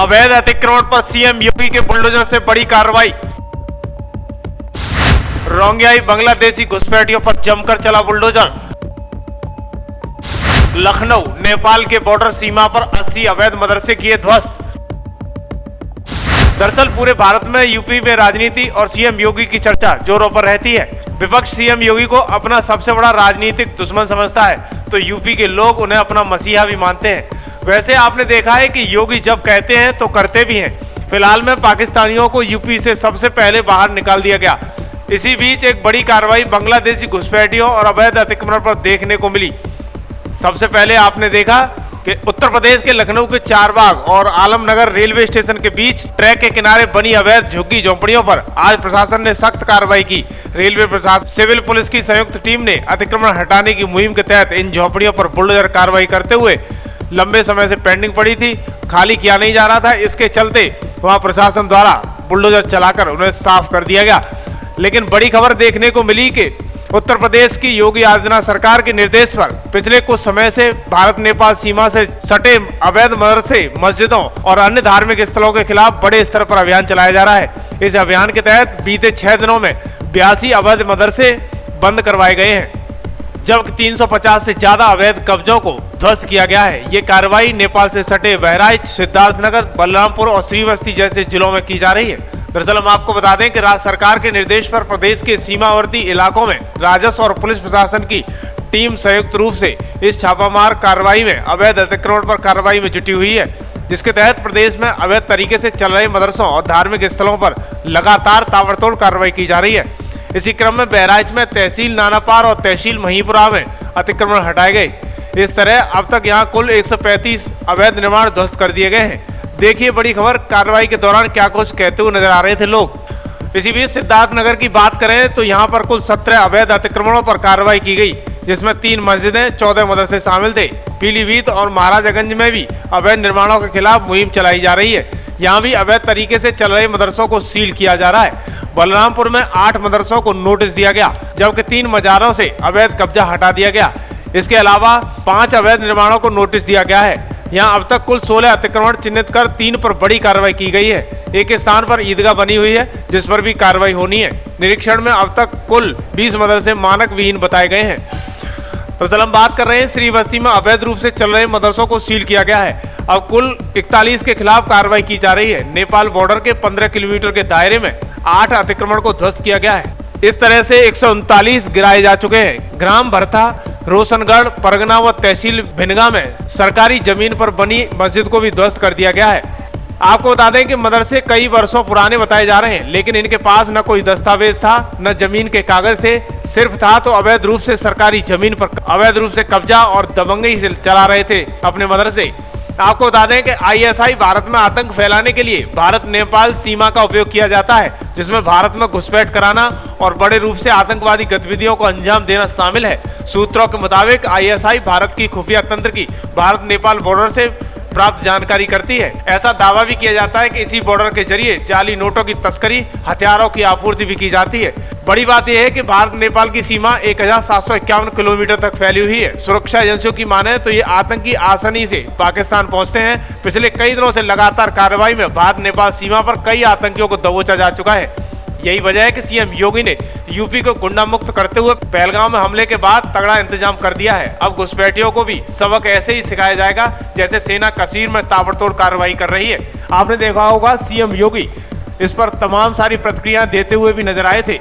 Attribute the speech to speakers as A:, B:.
A: अवैध अतिक्रमण पर सीएम योगी के बुलडोजर से बड़ी कार्रवाई। रोंगियाई बांग्लादेशी घुसपैठियों पर जमकर चला बुलडोजर। लखनऊ नेपाल के बॉर्डर सीमा पर 80 अवैध मदरसे किए ध्वस्त। दरअसल पूरे भारत में यूपी में राजनीति और सीएम योगी की चर्चा जोरों पर रहती है। विपक्ष सीएम योगी को अपना सबसे बड़ा राजनीतिक दुश्मन समझता है, तो यूपी के लोग उन्हें अपना मसीहा भी मानते हैं। वैसे आपने देखा है कि योगी जब कहते हैं तो करते भी हैं। फिलहाल में पाकिस्तानियों को यूपी से सबसे पहले बाहर निकाल दिया गया। इसी बीच एक बड़ी कार्रवाई बांग्लादेशी घुसपैठियों और अवैध अतिक्रमण पर देखने को मिली। सबसे पहले आपने देखा कि उत्तर प्रदेश के लखनऊ के चारबाग और आलमनगर रेलवे स्टेशन के बीच ट्रैक के किनारे बनी अवैध झुग्गी झोंपड़ियों पर आज प्रशासन ने सख्त कार्रवाई की। रेलवे प्रशासन, सिविल पुलिस की संयुक्त टीम ने अतिक्रमण हटाने की मुहिम के तहत इन झोंपड़ियों पर बुलडोजर कार्रवाई करते हुए लंबे समय से पेंडिंग पड़ी थी, खाली किया नहीं जा रहा था। इसके चलते वहां प्रशासन द्वारा बुलडोजर चलाकर उन्हें साफ कर दिया गया। लेकिन बड़ी खबर देखने को मिली कि उत्तर प्रदेश की योगी आदित्यनाथ सरकार के निर्देश पर पिछले कुछ समय से भारत नेपाल सीमा से सटे अवैध मदरसे, मस्जिदों और अन्य धार्मिक स्थलों के खिलाफ बड़े स्तर पर अभियान चलाया जा रहा है। इस अभियान के तहत बीते 6 दिनों में 82 अवैध मदरसे बंद करवाए गए हैं, जबकि 350 से ज्यादा अवैध कब्जों को ध्वस्त किया गया है। ये कार्रवाई नेपाल से सटे बहराइच, सिद्धार्थनगर, बलरामपुर और श्रीवस्ती जैसे जिलों में की जा रही है। दरअसल हम आपको बता दें कि राज्य सरकार के निर्देश पर प्रदेश के सीमावर्ती इलाकों में राजस्व और पुलिस प्रशासन की टीम संयुक्त रूप से इस छापामार कार्रवाई में अवैध अतिक्रमण पर कार्रवाई में जुटी हुई है, जिसके तहत प्रदेश में अवैध तरीके से चल रहे मदरसों और धार्मिक स्थलों पर लगातार ताबड़तोड़ कार्रवाई की जा रही है। इसी क्रम में बहराइच में तहसील नानापार और तहसील महीपुरा में अतिक्रमण हटाए गए। इस तरह अब तक यहाँ कुल 135 अवैध निर्माण ध्वस्त कर दिए गए हैं। देखिए बड़ी खबर, कार्रवाई के दौरान क्या कुछ कहते हुए नजर आ रहे थे लोग। इसी बीच सिद्धार्थनगर की बात करें तो यहाँ पर कुल 17 अवैध अतिक्रमणों पर कार्रवाई की गई, जिसमें 3 मस्जिदें, 14 मदरसे शामिल थे। पीलीभीत और महाराजागंज में भी अवैध निर्माणों के खिलाफ मुहिम चलाई जा रही है। यहाँ भी अवैध तरीके से चल रहे मदरसों को सील किया जा रहा है। बलरामपुर में 8 मदरसों को नोटिस दिया गया, जबकि 3 मजारों से अवैध कब्जा हटा दिया गया। इसके अलावा 5 अवैध निर्माणों को नोटिस दिया गया है। यहाँ अब तक कुल 16 अतिक्रमण चिन्हित कर 3 पर बड़ी कार्रवाई की गई है। एक स्थान पर ईदगाह बनी हुई है, जिस पर भी कार्रवाई होनी है। निरीक्षण में अब तक कुल 20 मदरसे मानक विहीन बताए गए हैं। दरअसल हम बात कर रहे हैं श्रीवस्ती में अवैध रूप से चल रहे मदरसों को सील किया गया है। अब कुल 41 के खिलाफ कार्रवाई की जा रही है। नेपाल बॉर्डर के 15 किलोमीटर के दायरे में 8 अतिक्रमण को ध्वस्त किया गया है। इस तरह से 139 गिराए जा चुके हैं। ग्राम भरथा, रोशनगढ़, परगना व तहसील भिनगा में सरकारी जमीन पर बनी मस्जिद को भी ध्वस्त कर दिया गया है। आपको बता दें कि मदरसे कई वर्षों पुराने बताए जा रहे हैं, लेकिन इनके पास न कोई दस्तावेज था, न जमीन के कागज थे। सिर्फ था तो अवैध रूप से सरकारी जमीन पर अवैध रूप से कब्जा और दबंगई से चला रहे थे अपने मदरसे। आपको बता दें कि आईएसआई भारत में आतंक फैलाने के लिए भारत नेपाल सीमा का उपयोग किया जाता है, जिसमें भारत में घुसपैठ कराना और बड़े रूप से आतंकवादी गतिविधियों को अंजाम देना शामिल है। सूत्रों के मुताबिक आईएसआई भारत की खुफिया तंत्र की भारत नेपाल बॉर्डर से प्राप्त जानकारी करती है। ऐसा दावा भी किया जाता है कि इसी बॉर्डर के जरिए जाली नोटों की तस्करी, हथियारों की आपूर्ति भी की जाती है। बड़ी बात यह है कि भारत नेपाल की सीमा 1751 किलोमीटर तक फैली हुई है। सुरक्षा एजेंसियों की माने तो ये आतंकी आसानी से पाकिस्तान पहुंचते हैं। पिछले कई दिनों से लगातार कार्रवाई में भारत नेपाल सीमा पर कई आतंकियों को दबोचा जा चुका है। यही वजह है कि सीएम योगी ने यूपी को गुंडा मुक्त करते हुए पहलगाम में हमले के बाद तगड़ा इंतजाम कर दिया है। अब घुसपैठियों को भी सबक ऐसे ही सिखाया जाएगा जैसे सेना कश्मीर में ताबड़तोड़ कार्रवाई कर रही है। आपने देखा होगा सीएम योगी इस पर तमाम सारी प्रतिक्रिया देते हुए भी नजर आए थे।